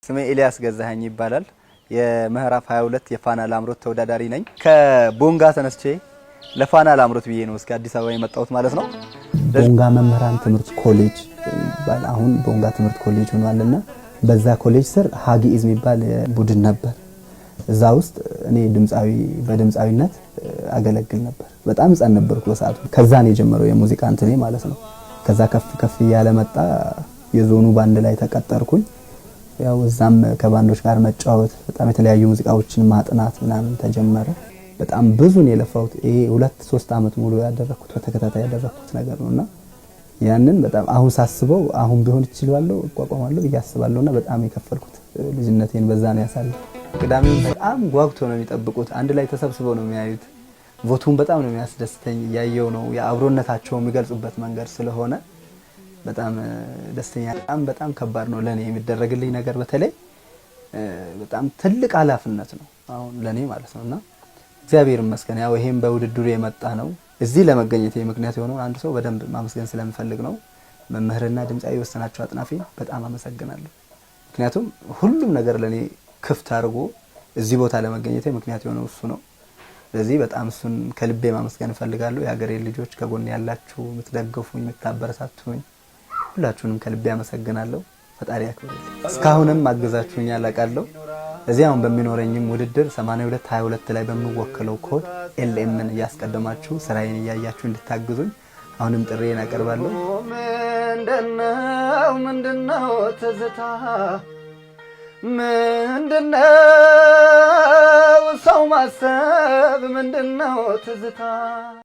ስሜ ኤልያስ ገዛኸኝ ይባላል። የምህራፍ 22 የፋና ላምሮት ተወዳዳሪ ነኝ። ከቦንጋ ተነስቼ ለፋና ላምሮት ብዬ ነው እስከ አዲስ አበባ የመጣሁት ማለት ነው። ቦንጋ መምህራን ትምህርት ኮሌጅ አሁን ቦንጋ ትምህርት ኮሌጅ ሆኗልና በዛ ኮሌጅ ስር ሃጊዝ የሚባል ቡድን ነበር። እዛ ውስጥ እኔ በድምጻዊነት አገለግል ነበር። በጣም ህፃን ነበርኩ በሰዓቱ። ከዛ ነው የጀመረው የሙዚቃ እንትኔ ማለት ነው። ከዛ ከፍ እያለ መጣ። የዞኑ ባንድ ላይ ተቀጠርኩኝ። ያው እዛም ከባንዶች ጋር መጫወት በጣም የተለያዩ ሙዚቃዎችን ማጥናት ምናምን ተጀመረ። በጣም ብዙ ነው የለፋሁት። ይሄ 2-3 አመት ሙሉ ያደረኩት በተከታታይ ያደረኩት ነገር ነውና ያንን በጣም አሁን ሳስበው አሁን ቢሆን ይችላልው እቋቋማለሁ እያስባለሁና በጣም የከፈልኩት ልጅነቴን በዛ ነው ያሳለፈው። ቅዳሜን በጣም ጓጉቶ ነው የሚጠብቁት። አንድ ላይ ተሰብስበው ነው የሚያዩት። ቮቱን በጣም ነው የሚያስደስተኝ። ያየው ነው የአብሮነታቸው የሚገልጹበት መንገድ ስለሆነ በጣም ደስተኛ በጣም ከባድ ነው ለኔ የሚደረግልኝ ነገር በተለይ በጣም ትልቅ ኃላፊነት ነው አሁን ለኔ ማለት ነውና እግዚአብሔር ይመስገን ያው ይሄን በውድድሩ የመጣ ነው። እዚህ ለመገኘት ምክንያት የሆነው አንድ ሰው በደንብ ማመስገን ስለምፈልግ ነው። መምህርና ድምጻዊ ወሰናቸው አጥናፊ በጣም አመሰግናለሁ። ምክንያቱም ሁሉም ነገር ለኔ ክፍት አድርጎ እዚህ ቦታ ለመገኘት ምክንያት የሆነው እሱ ነው። ስለዚህ በጣም እሱን ከልቤ ማመስገን እፈልጋለሁ። የሀገሬ ልጆች ከጎን ያላችሁ የምትደግፉኝ የምታበረታቱኝ ሁላችሁንም ከልቤ አመሰግናለሁ። ፈጣሪ ያክብርልኝ። እስካሁንም አግዛችሁኝ ያላቃለሁ። እዚያውን በሚኖረኝም ውድድር 8222 ላይ በሚወከለው ኮድ ኤልኤምን ያስቀደማችሁ ስራዬን ያያችሁ እንድታግዙኝ አሁንም ጥሬን አቀርባለሁ። ምንድነው ትዝታ ምንድነው ሰው ማሰብ ምንድነው ትዝታ